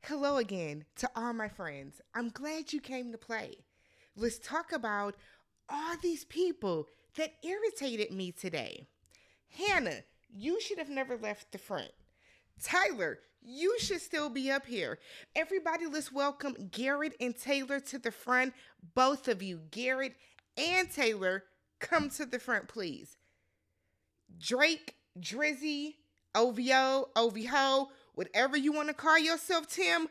Hello again to all my friends. I'm glad you came to play. Let's talk about all these people that irritated me today. Hannah, you should have never left the front. Tyler, you should still be up here. Everybody, let's welcome Garrett and Taylor to the front. Both of you, Garrett and Taylor, come to the front, please. Drake, Drizzy, OVO, OVO, whatever you want to call yourself, Tim.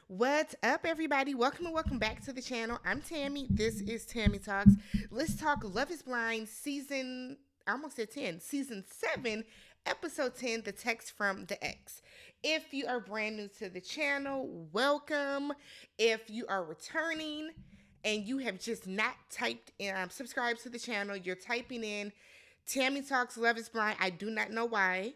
What's up, everybody? Welcome and welcome back to the channel. I'm Tammy. This is Tammy Talks. Let's talk Love is Blind season, I almost said 10, season 7, episode 10, The Text from the Ex. If you are brand new to the channel, welcome. If you are returning and you have just not typed in, subscribed to the channel, you're typing in Tammy Talks Love is Blind. I do not know why.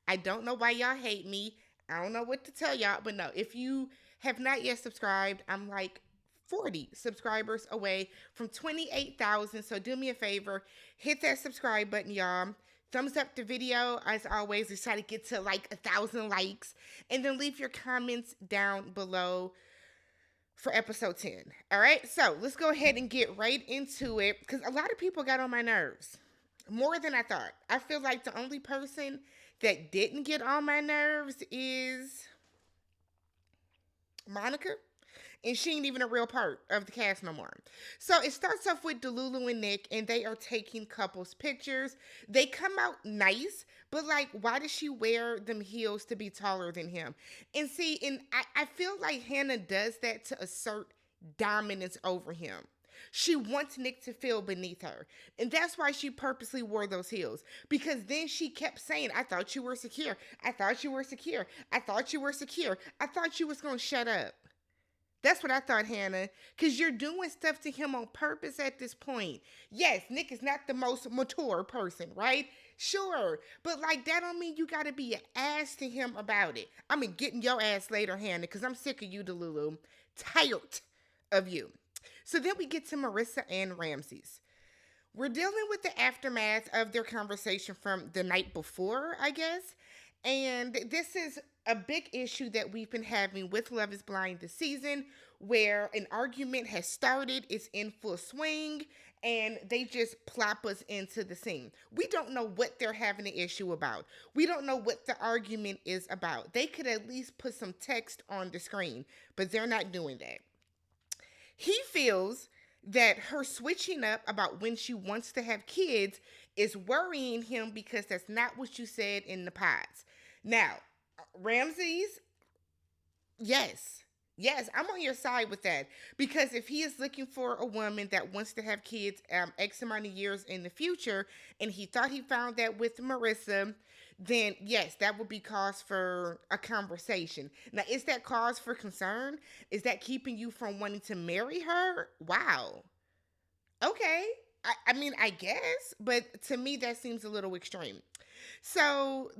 I don't know why y'all hate me. I don't know what to tell y'all, but no, if you have not yet subscribed, I'm like 40 subscribers away from 28,000. So do me a favor, hit that subscribe button, y'all. Thumbs up the video. As always, let's try to get to like 1,000 likes. And then leave your comments down below for episode 10. All right, so let's go ahead and get right into it because a lot of people got on my nerves. More than I thought. I feel like the only person that didn't get on my nerves is Monica, and she ain't even a real part of the cast no more. So it starts off with Delulu and Nick, and they are taking couples pictures. They come out nice, but like, why does she wear them heels to be taller than him? And see, and I feel like Hannah does that to assert dominance over him. She wants Nick to feel beneath her. And that's why she purposely wore those heels. Because then she kept saying, I thought you were secure. I thought you were secure. I thought you were secure. I thought you was going to shut up. That's what I thought, Hannah. Because you're doing stuff to him on purpose at this point. Yes, Nick is not the most mature person, right? Sure. But like, that don't mean you got to be an ass to him about it. I mean, getting your ass later, Hannah, because I'm sick of you, Delulu. Tired of you. So then we get to Marissa and Ramses. We're dealing with the aftermath of their conversation from the night before, I guess. And this is a big issue that we've been having with Love is Blind this season, where an argument has started, it's in full swing, and they just plop us into the scene. We don't know what they're having an issue about. We don't know what the argument is about. They could at least put some text on the screen, but they're not doing that. He feels that her switching up about when she wants to have kids is worrying him because that's not what you said in the pods. Now, Ramses, yes. Yes, I'm on your side with that. Because if he is looking for a woman that wants to have kids X amount of years in the future, and he thought he found that with Marissa, then yes, that would be cause for a conversation. Now, is that cause for concern? Is that keeping you from wanting to marry her? Wow. Okay. I mean, I guess, but to me, that seems a little extreme. So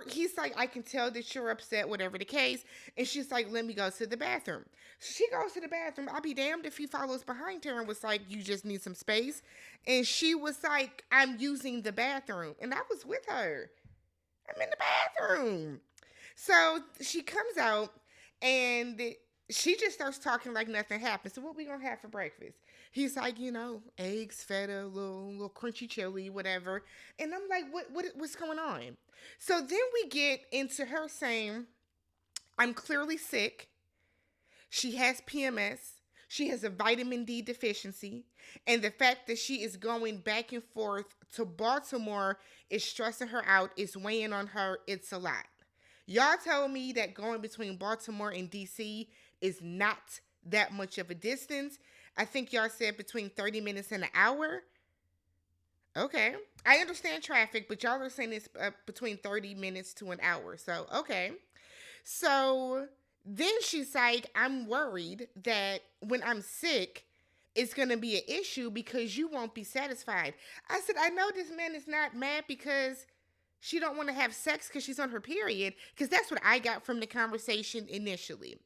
he's like, I can tell that you're upset, whatever the case. And she's like, let me go to the bathroom. So she goes to the bathroom. I'll be damned if he follows behind her and was like, you just need some space. And she was like, I'm using the bathroom. And I was with her. I'm in the bathroom. So she comes out and she just starts talking like nothing happened. So what we gonna have for breakfast? He's like, eggs, feta, little crunchy chili, whatever. And I'm like, what's going on? So then we get into her saying, I'm clearly sick. She has PMS. She has a vitamin D deficiency. And the fact that she is going back and forth to Baltimore is stressing her out. It's weighing on her. It's a lot. Y'all told me that going between Baltimore and DC is not that much of a distance. I think y'all said between 30 minutes and an hour. Okay. I understand traffic, but y'all are saying it's between 30 minutes to an hour. So, okay. So then she's like, I'm worried that when I'm sick, it's going to be an issue because you won't be satisfied. I said, I know this man is not mad because she don't want to have sex because she's on her period, because that's what I got from the conversation initially.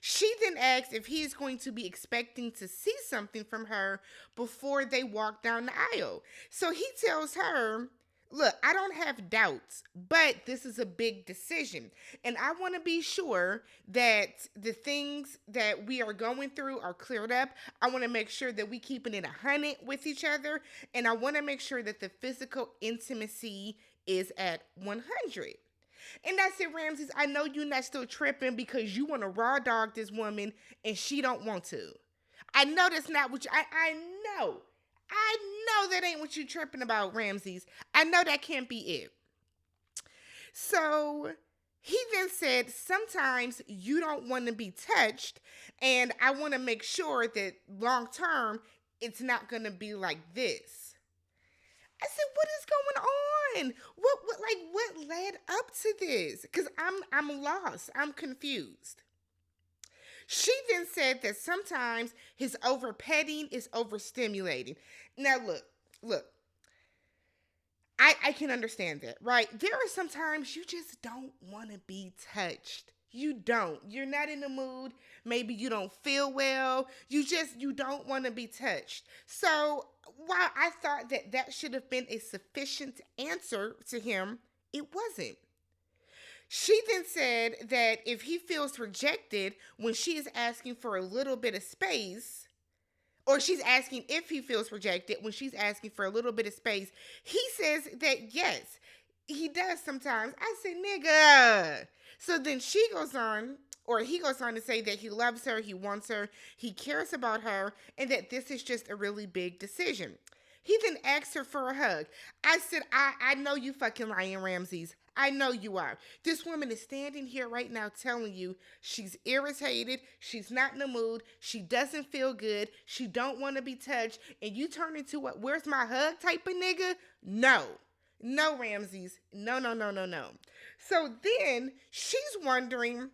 She then asks if he is going to be expecting to see something from her before they walk down the aisle. So he tells her, look, I don't have doubts, but this is a big decision. And I want to be sure that the things that we are going through are cleared up. I want to make sure that we keeping it 100 with each other. And I want to make sure that the physical intimacy is at 100. And I said, Ramses, I know you're not still tripping because you want to raw dog this woman and she don't want to. I know that's not what I know. I know that ain't what you tripping about, Ramses. I know that can't be it. So he then said, sometimes you don't want to be touched, and I want to make sure that long term it's not going to be like this. I said, what is going on? What led up to this? Because I'm lost. I'm confused. She then said that sometimes his over petting is overstimulating. Now look, I can understand that, right? There are some times you just don't want to be touched. You don't. You're not in the mood. Maybe you don't feel well. You don't want to be touched. So while I thought that that should have been a sufficient answer to him, it wasn't. She then said that if he feels rejected when she is asking for a little bit of space, or she's asking if he feels rejected when she's asking for a little bit of space, he says that yes, he does sometimes. I say, nigga. So then she goes on, or he goes on to say that he loves her, he wants her, he cares about her, and that this is just a really big decision. He then asks her for a hug. I said, I know you fucking lying, Ramses. I know you are. This woman is standing here right now telling you she's irritated, she's not in the mood, she doesn't feel good, she don't want to be touched, and you turn into what, where's my hug type of nigga? No. No, Ramses. No, no, no, no, no. So then she's wondering,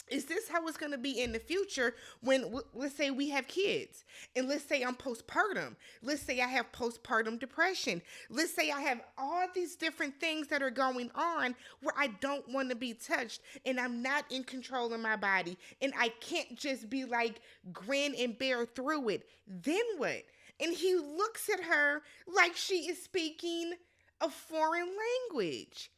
is this how it's going to be in the future when, let's say, we have kids? And let's say I'm postpartum. Let's say I have postpartum depression. Let's say I have all these different things that are going on where I don't want to be touched and I'm not in control of my body. And I can't just be like, grin and bear through it. Then what? And he looks at her like she is speaking a foreign language.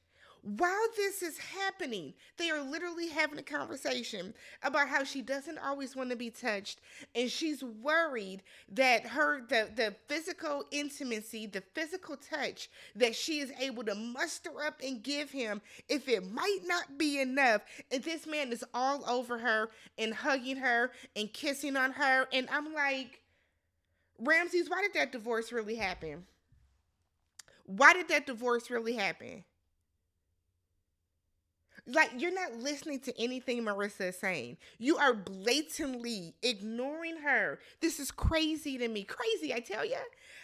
While this is happening, they are literally having a conversation about how she doesn't always want to be touched, and she's worried that the physical intimacy, the physical touch that she is able to muster up and give him, if it might not be enough, and this man is all over her and hugging her and kissing on her, and I'm like, Ramses, why did that divorce really happen? Why did that divorce really happen? Like, you're not listening to anything Marissa is saying. You are blatantly ignoring her. This is crazy to me. Crazy, I tell you.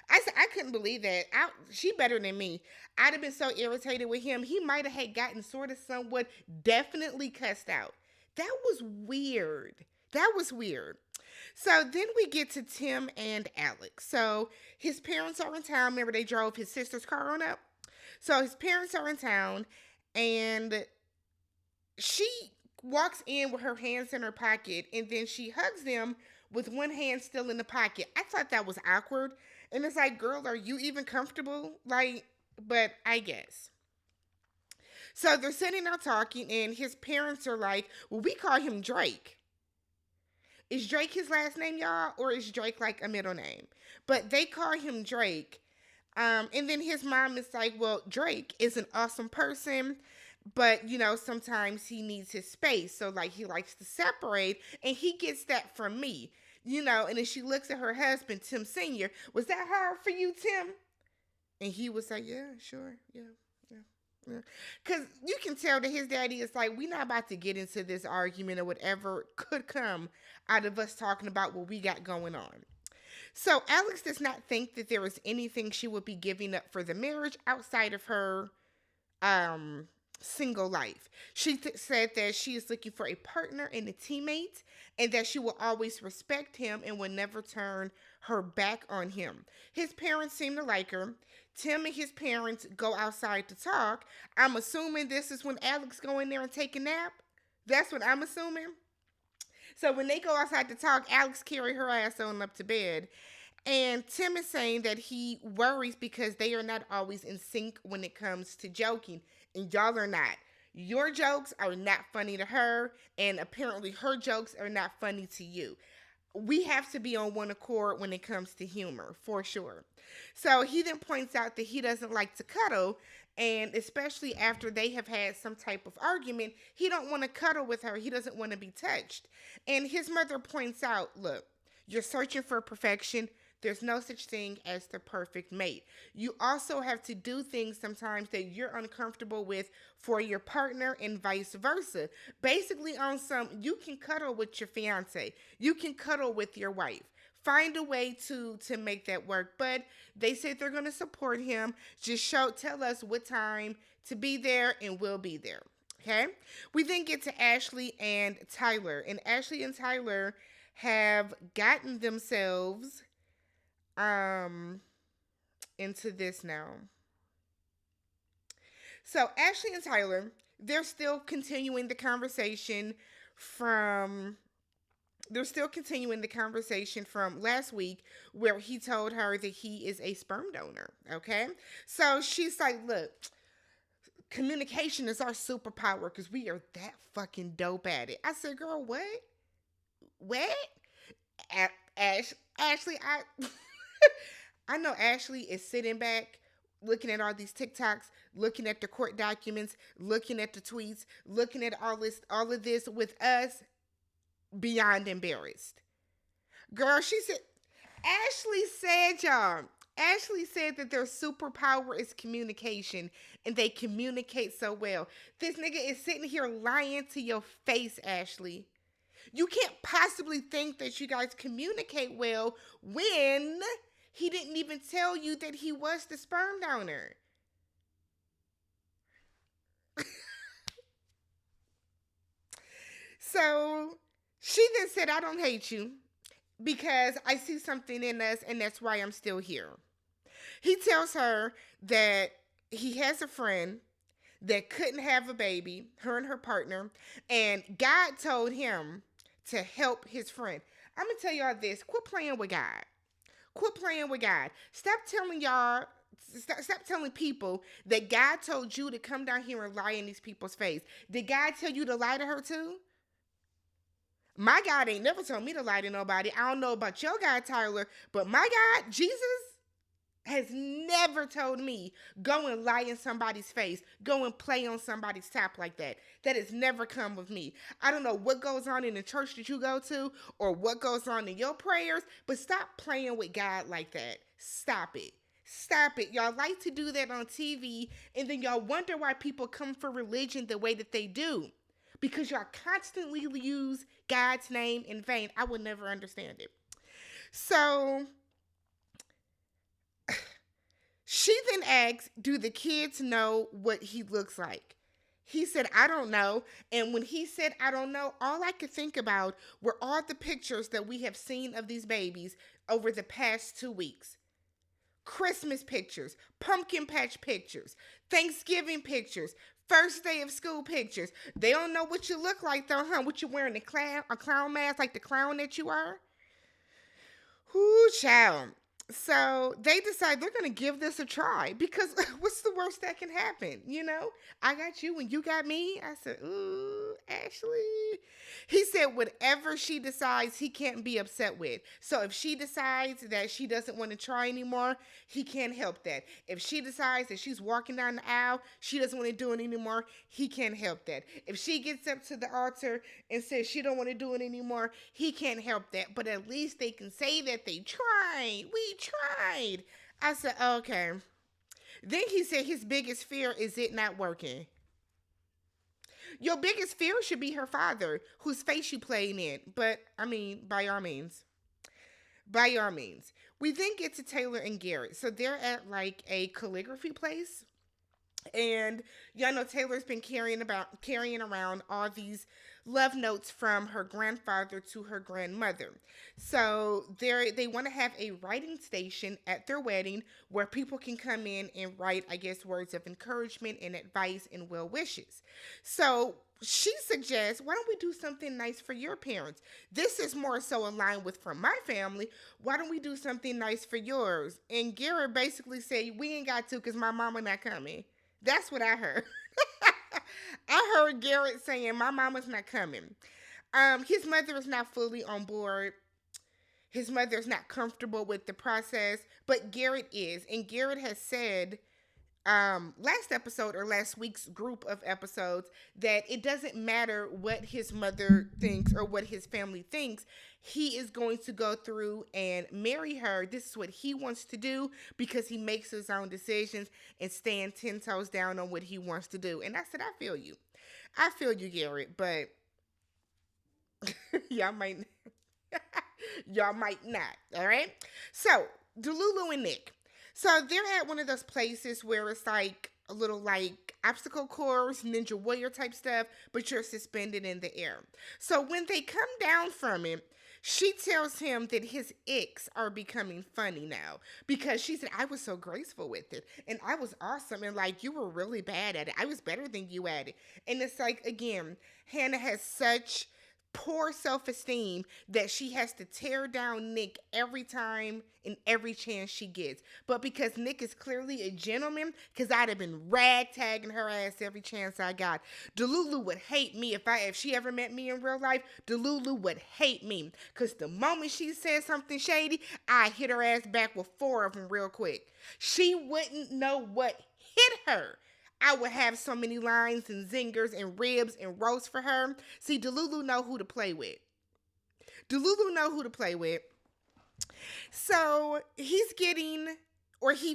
I said, I couldn't believe that. She better than me. I'd have been so irritated with him. He might have had gotten sort of somewhat definitely cussed out. That was weird. That was weird. So then we get to Tim and Alex. So his parents are in town. Remember, they drove his sister's car on up? So his parents are in town, and she walks in with her hands in her pocket, and then she hugs them with one hand still in the pocket. I thought that was awkward. And it's like, girl, are you even comfortable? Like, but I guess. So they're sitting out talking, and his parents are like, well, we call him Drake. Is Drake his last name, y'all? Or is Drake like a middle name? But they call him Drake. And then his mom is like, well, Drake is an awesome person, but, you know, sometimes he needs his space. So, like, he likes to separate, and he gets that from me, you know. And then she looks at her husband, Tim Sr. Was that hard for you, Tim? And he was like, yeah, sure, yeah. Because you can tell that his daddy is like, we're not about to get into this argument or whatever could come out of us talking about what we got going on. So Alex does not think that there is anything she would be giving up for the marriage outside of her single life. She said that she is looking for a partner and a teammate, and that she will always respect him and will never turn her back on him. His parents seem to like her. Tim and his parents go outside to talk. I'm assuming this is when Alex go in there and take a nap. That's what I'm assuming. So when they go outside to talk, Alex carry her ass on up to bed. And Tim is saying that he worries because they are not always in sync when it comes to joking. And y'all are not. Your jokes are not funny to her, and apparently her jokes are not funny to you. We have to be on one accord when it comes to humor, for sure. So he then points out that he doesn't like to cuddle, and especially after they have had some type of argument, he don't want to cuddle with her. He doesn't want to be touched. And his mother points out, look, you're searching for perfection. There's no such thing as the perfect mate. You also have to do things sometimes that you're uncomfortable with for your partner and vice versa. Basically, on some, you can cuddle with your fiance, you can cuddle with your wife. Find a way to make that work. But they said they're going to support him. Just tell us what time to be there, and we'll be there. Okay. We then get to Ashley and Tyler, and Ashley and Tyler have gotten themselves um into this now. So Ashley and Tyler, they're still continuing the conversation from last week where he told her that he is a sperm donor. Okay. So she's like, look, communication is our superpower because we are that fucking dope at it. I said, girl, what? What? Ashley, I know Ashley is sitting back looking at all these TikToks, looking at the court documents, looking at the tweets, looking at all of this with us, beyond embarrassed. Girl, she said, Ashley said that their superpower is communication, and they communicate so well. This nigga is sitting here lying to your face, Ashley. You can't possibly think that you guys communicate well when he didn't even tell you that he was the sperm donor. So she then said, I don't hate you because I see something in us, and that's why I'm still here. He tells her that he has a friend that couldn't have a baby, her and her partner, and God told him to help his friend. I'm going to tell y'all this. Quit playing with God. Quit playing with God. Stop telling people that God told you to come down here and lie in these people's face. Did God tell you to lie to her too? My God ain't never told me to lie to nobody. I don't know about your God, Tyler, but my God, Jesus, has never told me go and lie in somebody's face, go and play on somebody's tap like that. That has never come with me. I don't know what goes on in the church that you go to or what goes on in your prayers, but stop playing with God like that. Stop it. Stop it. Y'all like to do that on TV, and then y'all wonder why people come for religion the way that they do. Because y'all constantly use God's name in vain. I would never understand it. So she then asks, do the kids know what he looks like? He said, I don't know. And when he said, I don't know, all I could think about were all the pictures that we have seen of these babies over the past 2 weeks. Christmas pictures, pumpkin patch pictures, Thanksgiving pictures, first day of school pictures. They don't know what you look like though, huh? What you wearing, a clown mask like the clown that you are? Whoo, child. So they decide they're going to give this a try because what's the worst that can happen? You know, I got you and you got me. I said, ooh, Ashley. He said, whatever she decides, he can't be upset with. So if she decides that she doesn't want to try anymore, he can't help that. If she decides that she's walking down the aisle, she doesn't want to do it anymore, he can't help that. If she gets up to the altar and says she don't want to do it anymore, he can't help that. But at least they can say that they tried. We tried. I said, okay. Then he said his biggest fear is it not working. Your biggest fear should be her father, whose face you playing in. But, I mean, by all means. By all means. We then get to Taylor and Garrett. So they're at like a calligraphy place. And y'all know Taylor's been carrying around all these love notes from her grandfather to her grandmother. So they want to have a writing station at their wedding where people can come in and write, I guess, words of encouragement and advice and well wishes. So she suggests, why don't we do something nice for your parents? This is more so aligned with from my family. Why don't we do something nice for yours? And Garrett basically said, we ain't got to because my mama not coming. That's what I heard. I heard Garrett saying, my mama's not coming. His mother is not fully on board. His mother is not comfortable with the process, but Garrett is. And Garrett has said last episode or last week's group of episodes that it doesn't matter what his mother thinks or what his family thinks. He is going to go through and marry her. This is what he wants to do because he makes his own decisions and stand 10 toes down on what he wants to do. And I said, I feel you. I feel you, Garrett, but y'all might y'all might not. All right. So Delulu and Nick. So they're at one of those places where it's like a little like obstacle course, ninja warrior type stuff, but you're suspended in the air. So when they come down from it, she tells him that his icks are becoming funny now because she said, I was so graceful with it and I was awesome and like you were really bad at it. I was better than you at it. And it's like, again, Hannah has such poor self-esteem that she has to tear down Nick every time and every chance she gets. But because Nick is clearly a gentleman, because I'd have been ragtagging her ass every chance I got. Delulu would hate me if she ever met me in real life. Delulu would hate me because the moment she said something shady, I hit her ass back with 4 of them real quick. She wouldn't know what hit her. I would have so many lines and zingers and ribs and roasts for her. See, Delulu know who to play with. Delulu know who to play with. So he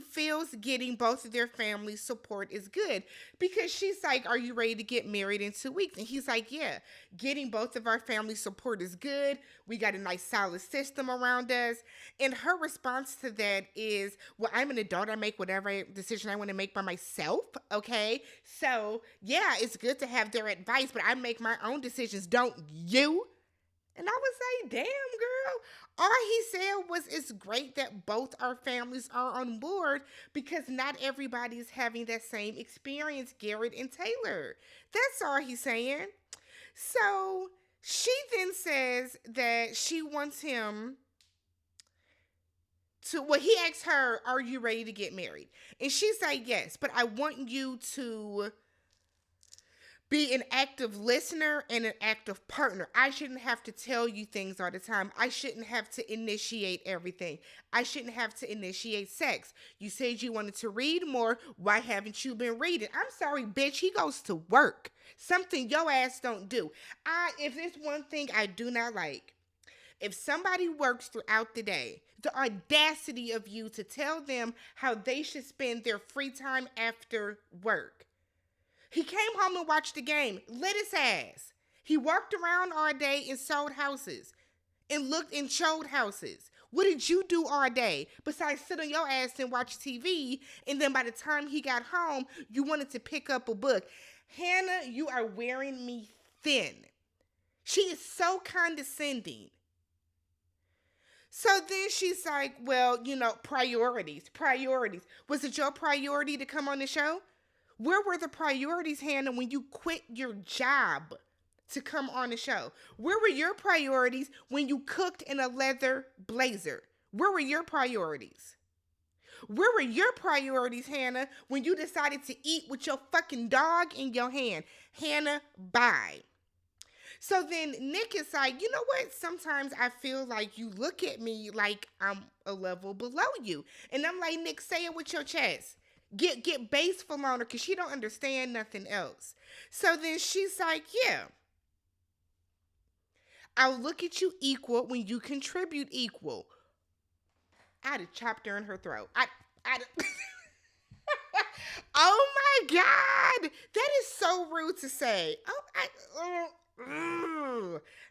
feels getting both of their families' support is good because she's like, are you ready to get married in 2 weeks? And he's like, yeah, getting both of our family support is good. We got a nice solid system around us. And her response to that is, well, I'm an adult. I make whatever decision I want to make by myself. Okay. So yeah, it's good to have their advice, but I make my own decisions. Don't you? And I would say, damn, girl. All he said was, it's great that both our families are on board because not everybody is having that same experience, Garrett and Taylor. That's all he's saying. So she then says that she wants him to, well, he asks her, are you ready to get married? And she said, yes, but I want you to be an active listener and an active partner. I shouldn't have to tell you things all the time. I shouldn't have to initiate everything. I shouldn't have to initiate sex. You said you wanted to read more. Why haven't you been reading? I'm sorry, bitch. He goes to work. Something your ass don't do. If there's one thing I do not like, if somebody works throughout the day, the audacity of you to tell them how they should spend their free time after work. He came home and watched the game, lit his ass. He worked around all day and sold houses and looked and showed houses. What did you do all day besides sit on your ass and watch TV? And then by the time he got home, you wanted to pick up a book. Hannah, you are wearing me thin. She is so condescending. So then she's like, well, priorities. Was it your priority to come on the show? Where were the priorities, Hannah, when you quit your job to come on the show? Where were your priorities when you cooked in a leather blazer? Where were your priorities? Where were your priorities, Hannah, when you decided to eat with your fucking dog in your hand? Hannah, bye. So then Nick is like, you know what? Sometimes I feel like you look at me like I'm a level below you. And I'm like, Nick, say it with your chest. Get baseful on her because she don't understand nothing else. So then she's like, yeah, I'll look at you equal when you contribute equal. I'd have chopped her in her throat. Oh my God. That is so rude to say.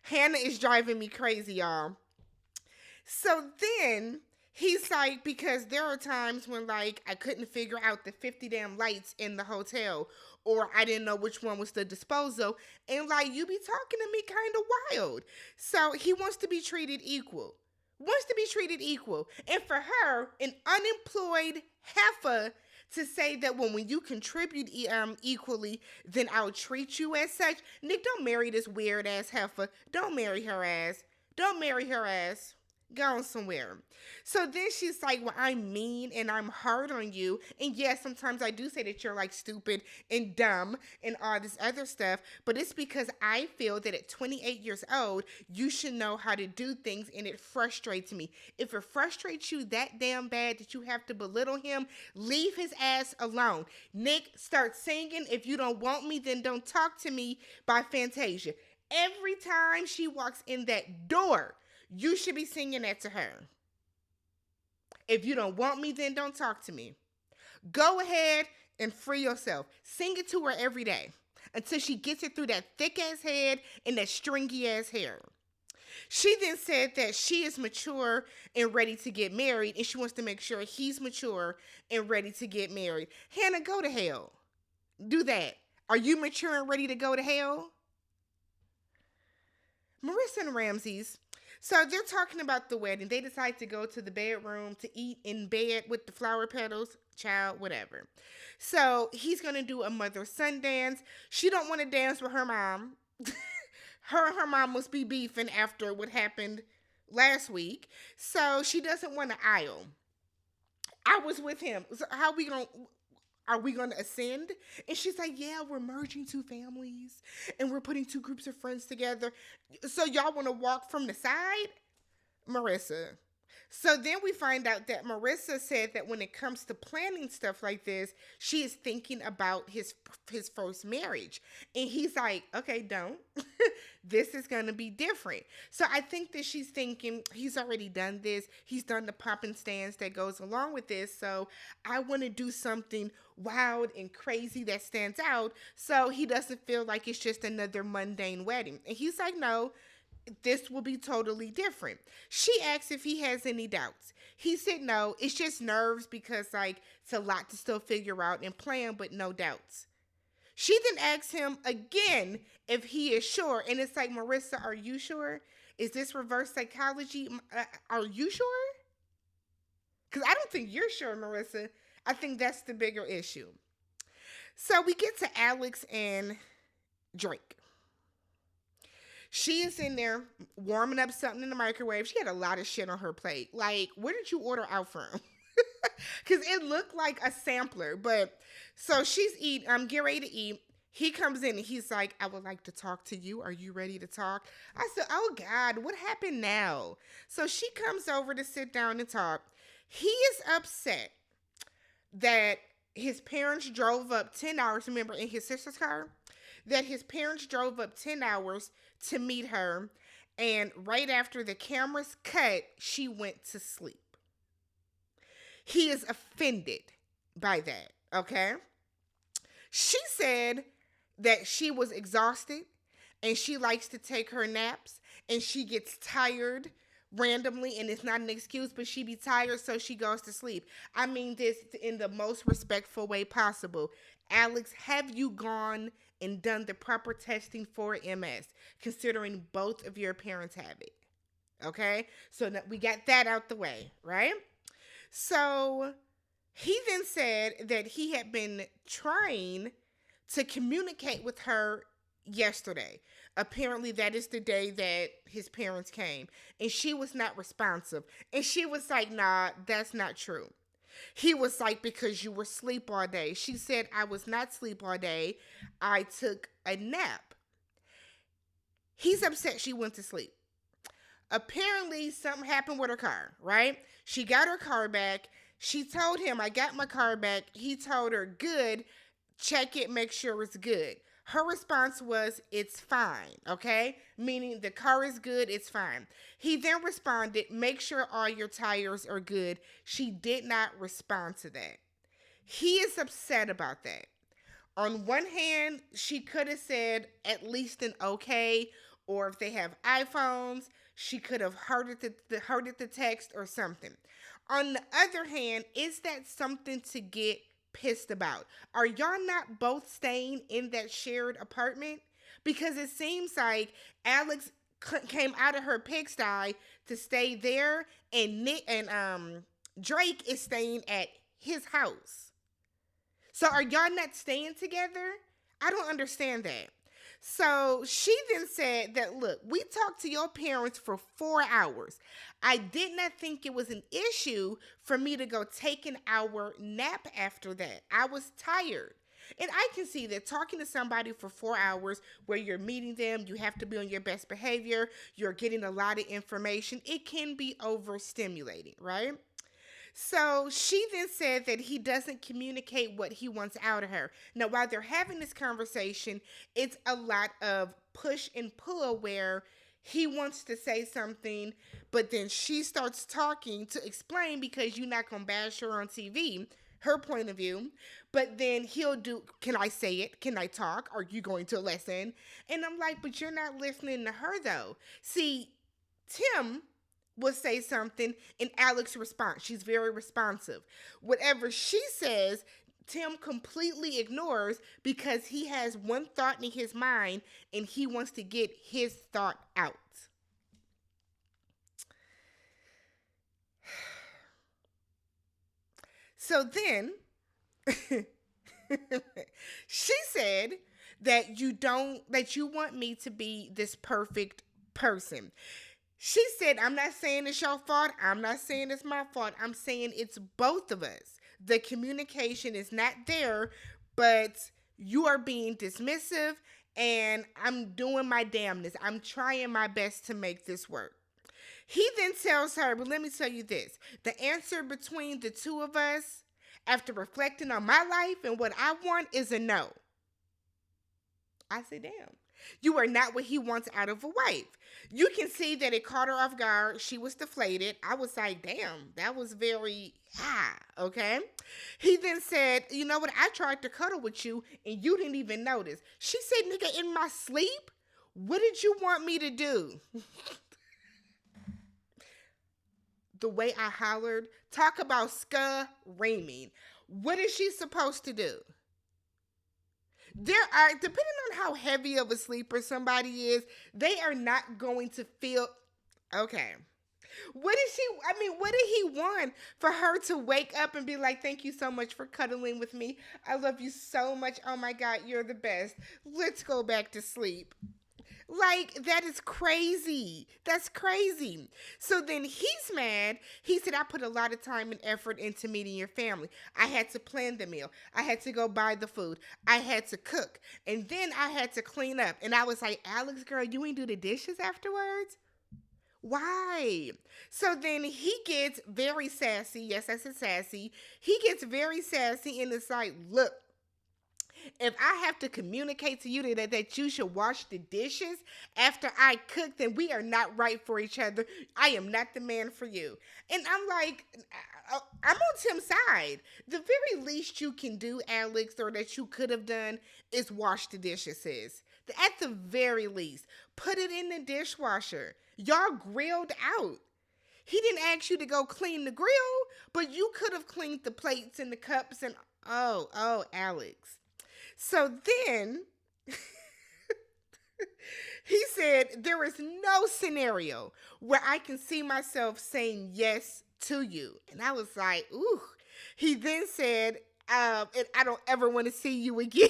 Hannah is driving me crazy, y'all. So then he's like, because there are times when like I couldn't figure out the 50 damn lights in the hotel, or I didn't know which one was the disposal, and like you be talking to me kind of wild. So he wants to be treated equal. And for her, an unemployed heifer to say that when you contribute equally, then I'll treat you as such. Nick, don't marry this weird ass heifer. Don't marry her ass. Don't marry her ass. Go on somewhere. So then she's like, well, I'm mean and I'm hard on you. And yes, sometimes I do say that you're like stupid and dumb and all this other stuff. But it's because I feel that at 28 years old, you should know how to do things, and it frustrates me. If it frustrates you that damn bad that you have to belittle him, leave his ass alone. Nick, start singing If You Don't Want Me, Then Don't Talk to Me by Fantasia. Every time she walks in that door, you should be singing that to her. If you don't want me, then don't talk to me. Go ahead and free yourself. Sing it to her every day until she gets it through that thick ass head and that stringy ass hair. She then said that she is mature and ready to get married, and she wants to make sure he's mature and ready to get married. Hannah, go to hell. Do that. Are you mature and ready to go to hell? Marissa and Ramses. So they're talking about the wedding. They decide to go to the bedroom to eat in bed with the flower petals, child, whatever. So he's gonna do a mother-son dance. She don't want to dance with her mom. Her and her mom must be beefing after what happened last week. So she doesn't want to aisle. I was with him. So how are we going to ascend? And she's like, yeah, we're merging two families and we're putting two groups of friends together. So y'all want to walk from the side? Marissa. So then we find out that Marissa said that when it comes to planning stuff like this, she is thinking about his first marriage. And he's like, okay, don't. This is going to be different. So I think that she's thinking he's already done this. He's done the popping stance that goes along with this. So I want to do something wild and crazy that stands out so he doesn't feel like it's just another mundane wedding. And he's like, no, this will be totally different. She asks if he has any doubts. He said no, it's just nerves because like it's a lot to still figure out and plan, but no doubts. She then asks him again if he is sure, and it's like, Marissa, are you sure? Is this reverse psychology? Are you sure? Because I don't think you're sure, Marissa. I think that's the bigger issue. So we get to Alex and Drake. She is in there warming up something in the microwave. She had a lot of shit on her plate. Like, where did you order out from? Because it looked like a sampler. But so she's getting ready to eat. He comes in and he's like, I would like to talk to you. Are you ready to talk? I said, oh God, what happened now? So she comes over to sit down and talk. He is upset that his parents drove up 10 hours, remember, in his sister's car, that his parents drove up 10 hours to meet her, and right after the cameras cut, she went to sleep. He is offended by that, okay? She said that she was exhausted, and she likes to take her naps, and she gets tired randomly, and it's not an excuse, but she be tired, so she goes to sleep. I mean this in the most respectful way possible. Alex, have you gone and done the proper testing for MS, considering both of your parents have it? Okay? So that we got that out the way, right? So he then said that he had been trying to communicate with her yesterday. Apparently that is the day that his parents came, and she was not responsive. And she was like, nah, that's not true. He was like, because you were asleep all day. She said, I was not asleep all day. I took a nap. He's upset she went to sleep. Apparently something happened with her car, right? She got her car back. She told him, I got my car back. He told her, good, check it, make sure it's good. Her response was, it's fine, okay? Meaning the car is good, it's fine. He then responded, make sure all your tires are good. She did not respond to that. He is upset about that. On one hand, she could have said at least an okay, or if they have iPhones, she could have heard the text or something. On the other hand, is that something to get pissed about? Are y'all not both staying in that shared apartment? Because it seems like Alex came out of her pigsty to stay there, and Drake is staying at his house. So are y'all not staying together? I don't understand that. So she then said that, look, we talked to your parents for 4 hours. I did not think it was an issue for me to go take an hour nap after that. I was tired. And I can see that talking to somebody for 4 hours where you're meeting them, you have to be on your best behavior, you're getting a lot of information, it can be overstimulating, right? So she then said that he doesn't communicate what he wants out of her. Now, while they're having this conversation, it's a lot of push and pull where he wants to say something, but then she starts talking to explain because you're not going to bash her on TV, her point of view. But then he'll do, can I say it? Can I talk? Are you going to listen? And I'm like, but you're not listening to her though. See, Tim will say something and Alex responds. She's very responsive. Whatever she says, Tim completely ignores because he has one thought in his mind and he wants to get his thought out. So then she said that you want me to be this perfect person. She said, I'm not saying it's your fault. I'm not saying it's my fault. I'm saying it's both of us. The communication is not there, but you are being dismissive, and I'm doing my damnness. I'm trying my best to make this work. He then tells her, but let me tell you this, the answer between the two of us, after reflecting on my life and what I want, is a no. I say, damn. You are not what he wants out of a wife. You can see that it caught her off guard. She was deflated. I was like, damn, that was very, okay? He then said, you know what? I tried to cuddle with you and you didn't even notice. She said, nigga, in my sleep? What did you want me to do? The way I hollered, talk about screaming. What is she supposed to do? There are, depending on how heavy of a sleeper somebody is, they are not going to feel okay. What did he want for her to wake up and be like, thank you so much for cuddling with me. I love you so much. Oh my God, you're the best. Let's go back to sleep. Like, that is crazy. That's crazy. So then he's mad. He said, I put a lot of time and effort into meeting your family. I had to plan the meal. I had to go buy the food. I had to cook. And then I had to clean up. And I was like, Alex, girl, you ain't do the dishes afterwards? Why? So then he gets very sassy. Yes, I said sassy. He gets very sassy and it's like, look, if I have to communicate to you that you should wash the dishes after I cook, then we are not right for each other. I am not the man for you. And I'm like, I'm on Tim's side. The very least you can do, Alex, or that you could have done is wash the dishes, sis. At the very least, put it in the dishwasher. Y'all grilled out. He didn't ask you to go clean the grill, but you could have cleaned the plates and the cups and, Alex. So then he said, there is no scenario where I can see myself saying yes to you. And I was like, ooh. He then said, and I don't ever want to see you again.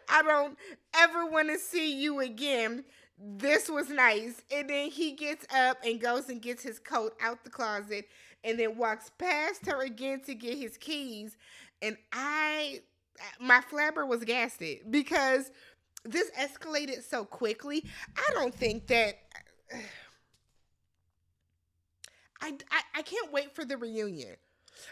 I don't ever want to see you again. This was nice. And then he gets up and goes and gets his coat out the closet and then walks past her again to get his keys. And my flabber was gasted because this escalated so quickly. I don't think that I can't wait for the reunion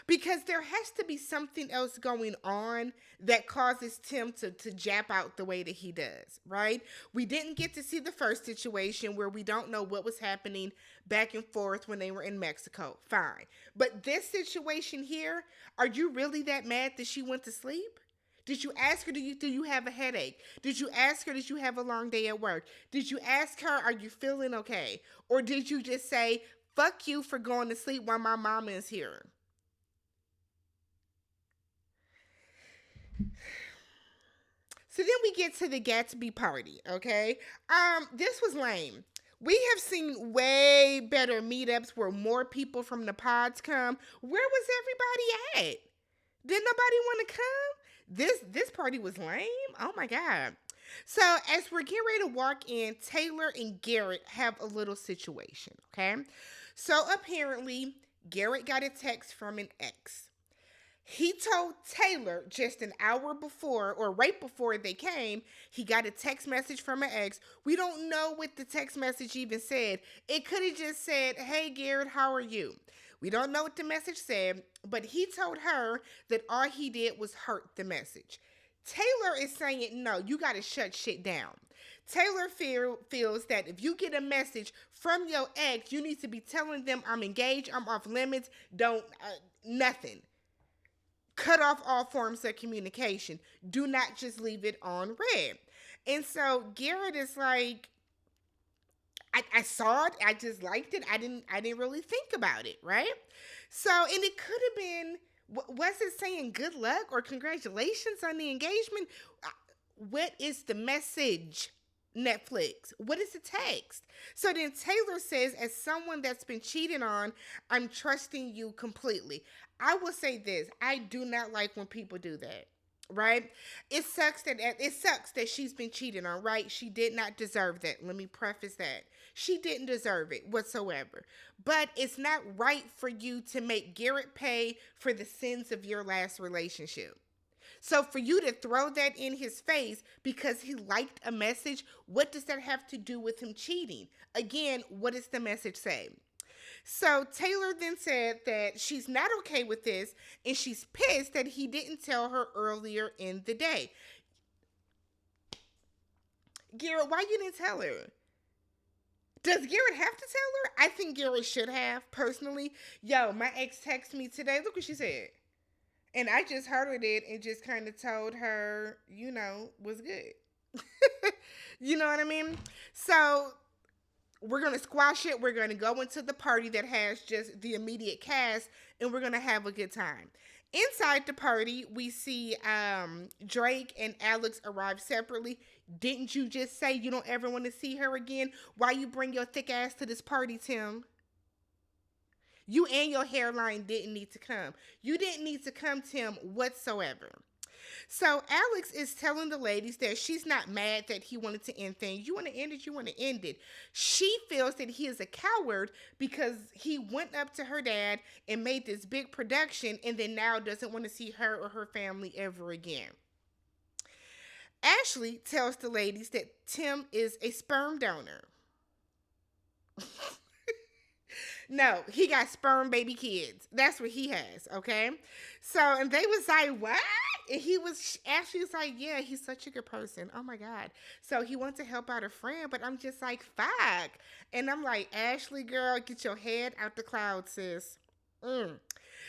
because there has to be something else going on that causes Tim to jap out the way that he does, right? We didn't get to see the first situation where we don't know what was happening back and forth when they were in Mexico. Fine. But this situation here, are you really that mad that she went to sleep? Did you ask her, do you have a headache? Did you ask her, did you have a long day at work? Did you ask her, are you feeling okay? Or did you just say, fuck you for going to sleep while my mama is here? So then we get to the Gatsby party, okay? This was lame. We have seen way better meetups where more people from the pods come. Where was everybody at? Did nobody want to come? This party was lame. Oh my god. So as we're getting ready to walk in, Taylor and Garrett have a little situation. Okay. So apparently, Garrett got a text from an ex. He told Taylor just an hour before or right before they came, he got a text message from an ex. We don't know what the text message even said. It could have just said, "Hey Garrett, how are you?" We don't know what the message said, but he told her that all he did was hurt the message. Taylor is saying, no, you got to shut shit down. Taylor feels that if you get a message from your ex, you need to be telling them, I'm engaged, I'm off limits, don't, nothing. Cut off all forms of communication. Do not just leave it on red. And so Garrett is like, I saw it, I just liked it. I didn't really think about it, right? So, and it could have been, was it saying good luck or congratulations on the engagement? What is the message? Netflix. What is the text? So then Taylor says, as someone that's been cheated on, I'm trusting you completely. I will say this: I do not like when people do that. Right? It sucks that she's been cheated on. Right? She did not deserve that. Let me preface that she didn't deserve it whatsoever. But it's not right for you to make Garrett pay for the sins of your last relationship. So for you to throw that in his face because he liked a message, what does that have to do with him cheating? Again, what does the message say? So Taylor then said that she's not okay with this and she's pissed that he didn't tell her earlier in the day. Garrett, why you didn't tell her? Does Garrett have to tell her? I think Garrett should have, personally. Yo, my ex texted me today. Look what she said. And I just heard it and just kind of told her, was good. You know what I mean? So we're going to squash it. We're going to go into the party that has just the immediate cast and we're going to have a good time. Inside the party, we see Drake and Alex arrive separately. Didn't you just say you don't ever want to see her again? Why you bring your thick ass to this party, Tim? You and your hairline didn't need to come. You didn't need to come, Tim, whatsoever. So Alex is telling the ladies that she's not mad that he wanted to end things. You want to end it, you want to end it. She feels that he is a coward because he went up to her dad and made this big production and then now doesn't want to see her or her family ever again. Ashley tells the ladies that Tim is a sperm donor. No, he got sperm baby kids. That's what he has, okay? So, and they was like, what? And Ashley was like, yeah, he's such a good person. Oh my God. So he wants to help out a friend, but I'm just like, fuck. And I'm like, Ashley, girl, get your head out the clouds, sis.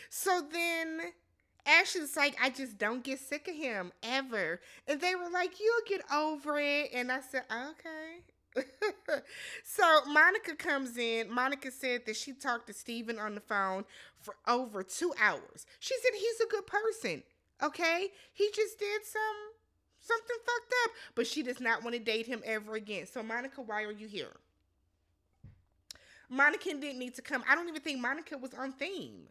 So then Ashley's like, I just don't get sick of him, ever. And they were like, you'll get over it. And I said, okay. So Monica comes in. Monica said that she talked to Steven on the phone for over 2 hours. She said he's a good person. Okay? He just did something fucked up. But she does not want to date him ever again. So Monica, why are you here? Monica didn't need to come. I don't even think Monica was on theme.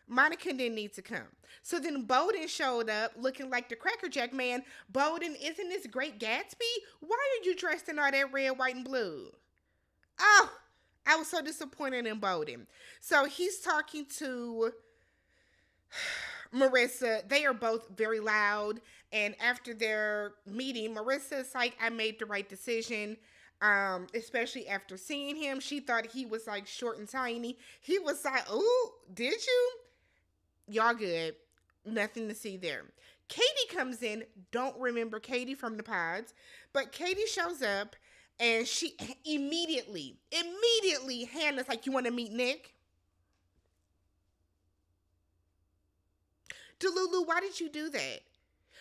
Monica didn't need to come. So then Bowden showed up looking like the Cracker Jack man. Bowden, isn't this Great Gatsby? Why are you dressed in all that red, white, and blue? Oh, I was so disappointed in Bowden. So he's talking to Marissa. They are both very loud. And after their meeting, Marissa's like, I made the right decision. Especially after seeing him. She thought he was like short and tiny. He was like, ooh, did you? Y'all good. Nothing to see there. Katie comes in. Don't remember Katie from the pods. But Katie shows up and she immediately, Hannah's like, you want to meet Nick? Delulu, why did you do that?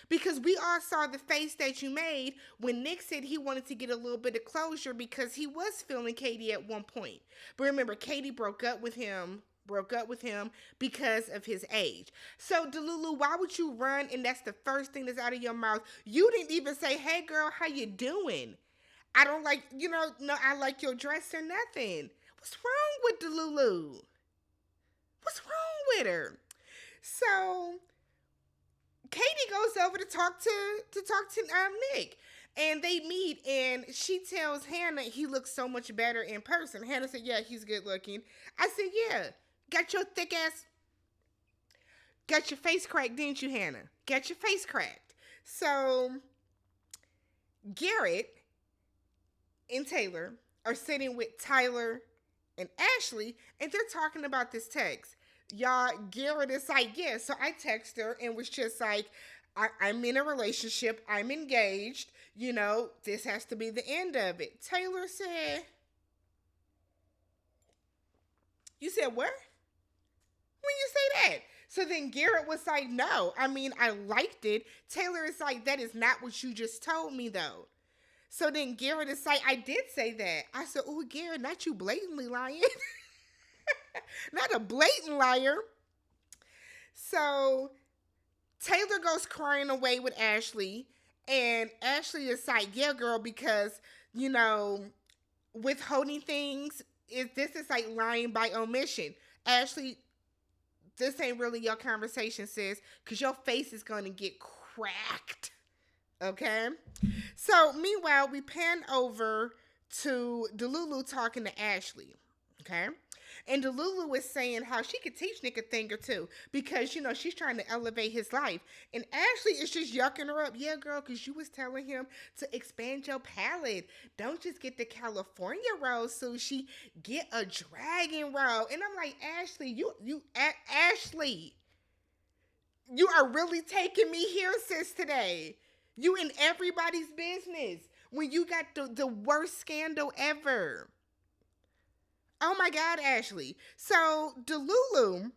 Because we all saw the face that you made when Nick said he wanted to get a little bit of closure because he was feeling Katie at one point. But remember, Katie broke up with him because of his age. So, Delulu, why would you run and that's the first thing that's out of your mouth? You didn't even say, hey, girl, how you doing? I don't like, no, I like your dress or nothing. What's wrong with the? What's wrong with Delulu? What's wrong with her? So Katie goes over to talk to Nick, and they meet, and she tells Hannah he looks so much better in person. Hannah said, "Yeah, he's good looking." I said, "Yeah, got your thick ass, got your face cracked, didn't you, Hannah? Got your face cracked." So Garrett and Taylor are sitting with Tyler and Ashley, and they're talking about this text. Y'all, Garrett is like, yeah. So I text her and was just like, I'm in a relationship. I'm engaged. This has to be the end of it. Taylor said, you said what? When you say that? So then Garrett was like, no. I mean, I liked it. Taylor is like, that is not what you just told me, though. So then Garrett is like, I did say that. I said, oh, Garrett, not you blatantly lying. Not a blatant liar. So Taylor goes crying away with Ashley. And Ashley is like, yeah, girl, because, withholding things, this is like lying by omission. Ashley, this ain't really your conversation, sis, because your face is going to get cracked. Okay? So, meanwhile, we pan over to Delulu talking to Ashley. Okay? And Delulu is saying how she could teach Nick a thing or two because, she's trying to elevate his life. And Ashley is just yucking her up. Yeah, girl, because you was telling him to expand your palate. Don't just get the California roll sushi. Get a dragon roll. And I'm like, Ashley, Ashley, you are really taking me here, sis, today. You in everybody's business when you got the worst scandal ever. Oh my God, Ashley. So Delulu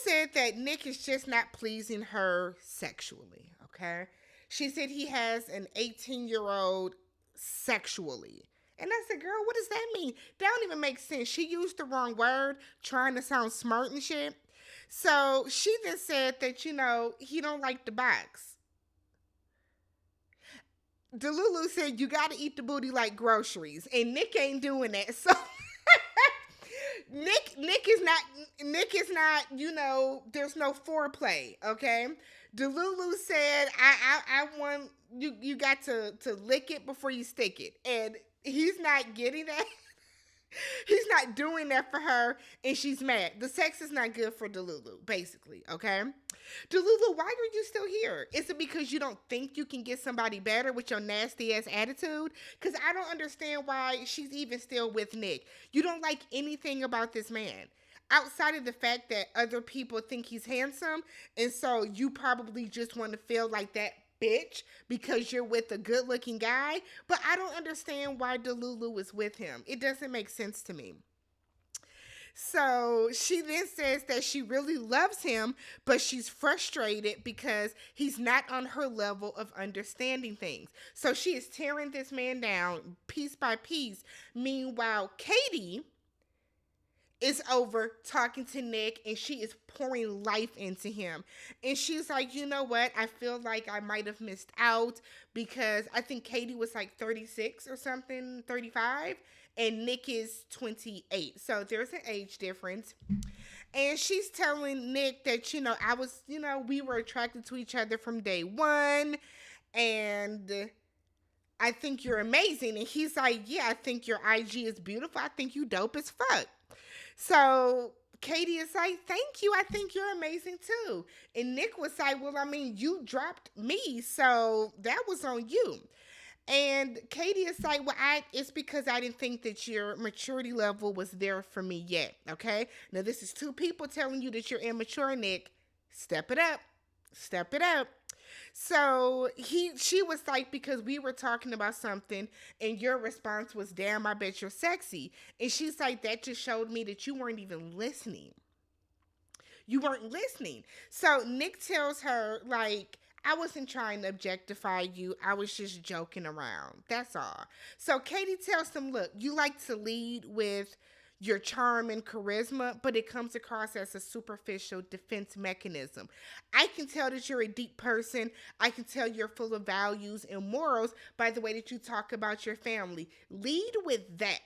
said that Nick is just not pleasing her sexually, okay? She said he has an 18-year-old sexually. And I said, girl, what does that mean? That don't even make sense. She used the wrong word, trying to sound smart and shit. So she then said that, he don't like the box. Delulu said you gotta eat the booty like groceries, and Nick ain't doing that. So Nick is not. There's no foreplay. Okay. Delulu said I want you. You got to lick it before you stick it, and he's not getting that. He's not doing that for her, and she's mad. The sex is not good for Delulu, basically, okay? Delulu, why are you still here? Is it because you don't think you can get somebody better with your nasty-ass attitude? Because I don't understand why she's even still with Nick. You don't like anything about this man. Outside of the fact that other people think he's handsome, and so you probably just want to feel like that bitch because you're with a good looking guy, but I don't understand why Delulu is with him. It doesn't make sense to me. So she then says that she really loves him, but she's frustrated because he's not on her level of understanding things. So she is tearing this man down piece by piece. Meanwhile, Katie is over talking to Nick, and she is pouring life into him. And she's like, you know what? I feel like I might have missed out because I think Katie was like 36 or something, 35, and Nick is 28. So there's an age difference. And she's telling Nick that, we were attracted to each other from day one, and I think you're amazing. And he's like, yeah, I think your IG is beautiful. I think you dope as fuck. So Katie is like, thank you. I think you're amazing too. And Nick was like, well, I mean, you dropped me, so that was on you. And Katie is like, well, it's because I didn't think that your maturity level was there for me yet. Okay. Now this is two people telling you that you're immature, Nick. Step it up. Step it up. So she was like, because we were talking about something and your response was, damn, I bet you're sexy. And she's like, that just showed me that you weren't even listening. You weren't listening. So Nick tells her, like, I wasn't trying to objectify you. I was just joking around. That's all. So Katie tells him, look, you like to lead with your charm and charisma, but it comes across as a superficial defense mechanism. I can tell that you're a deep person. I can tell you're full of values and morals by the way that you talk about your family. Lead with that.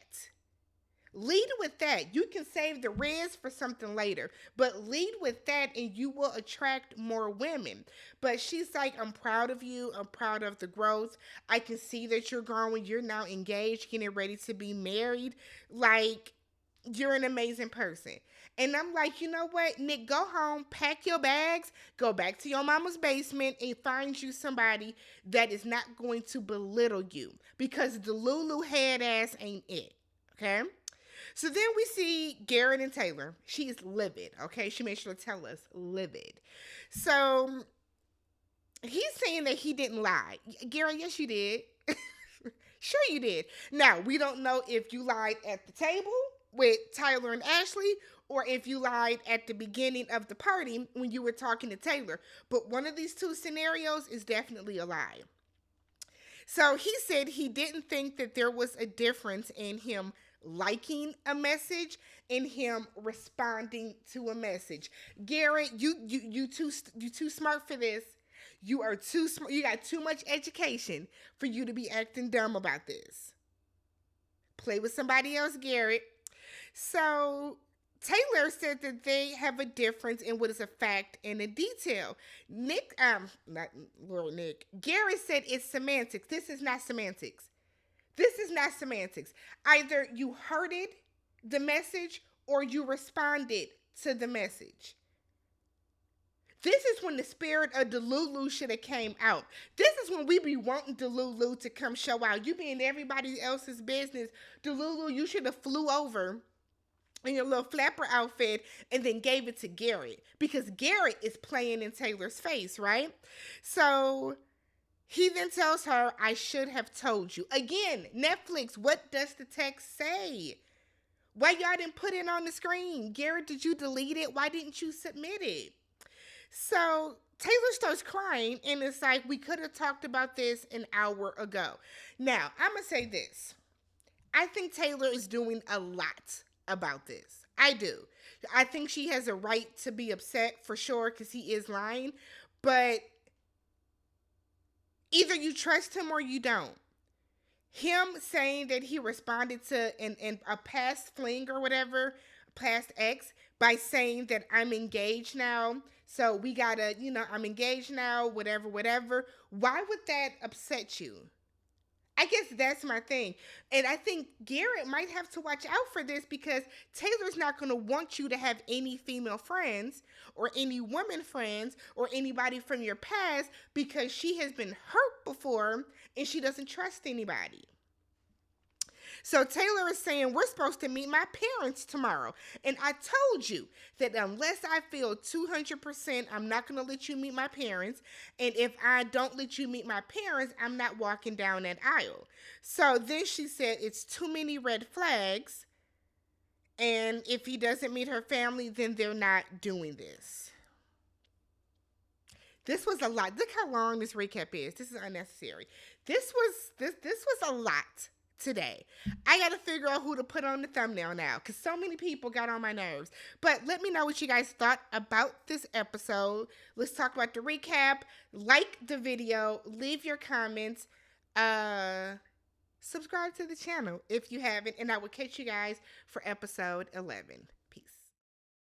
Lead with that. You can save the reds for something later, but lead with that and you will attract more women. But she's like, I'm proud of you. I'm proud of the growth. I can see that you're growing. You're now engaged, getting ready to be married. Like, you're an amazing person. And I'm like, you know what, Nick, go home, pack your bags, go back to your mama's basement and find you somebody that is not going to belittle you because the Lulu head ass ain't it. Okay? So then we see Garrett and Taylor. She's livid. Okay? She made sure to tell us livid. So he's saying that he didn't lie. Garrett, yes, you did. Sure, you did. Now, we don't know if you lied at the table with Tyler and Ashley or if you lied at the beginning of the party when you were talking to Taylor. But one of these two scenarios is definitely a lie. So he said he didn't think that there was a difference in him liking a message and him responding to a message. Garrett, you too smart for this. You are too smart. You got too much education for you to be acting dumb about this. Play with somebody else, Garrett. So Taylor said that they have a difference in what is a fact and a detail. Not Lord Nick. Garrett said it's semantics. This is not semantics. This is not semantics. Either you heard the message, or you responded to the message. This is when the spirit of Delulu should have came out. This is when we be wanting Delulu to come show out. You be in everybody else's business. Delulu, you should have flew over in your little flapper outfit and then gave it to Garrett. Because Garrett is playing in Taylor's face, right? So he then tells her, I should have told you. Again, Netflix, what does the text say? Why y'all didn't put it on the screen? Garrett, did you delete it? Why didn't you submit it? So Taylor starts crying, and it's like, we could have talked about this an hour ago. Now, I'm going to say this. I think Taylor is doing a lot about this. I do. I think she has a right to be upset for sure because he is lying. But either you trust him or you don't. Him saying that he responded to a past fling or whatever, past ex, by saying that I'm engaged now. So we gotta, I'm engaged now, whatever, whatever. Why would that upset you? I guess that's my thing. And I think Garrett might have to watch out for this because Taylor's not going to want you to have any female friends or any woman friends or anybody from your past because she has been hurt before and she doesn't trust anybody. So Taylor is saying, we're supposed to meet my parents tomorrow. And I told you that unless I feel 200%, I'm not going to let you meet my parents. And if I don't let you meet my parents, I'm not walking down that aisle. So then she said, it's too many red flags. And if he doesn't meet her family, then they're not doing this. This was a lot. Look how long this recap is. This is unnecessary. This was a lot today. I got to figure out who to put on the thumbnail now because so many people got on my nerves. But let me know what you guys thought about this episode. Let's talk about the recap. Like the video. Leave your comments. Subscribe to the channel if you haven't. And I will catch you guys for episode 11.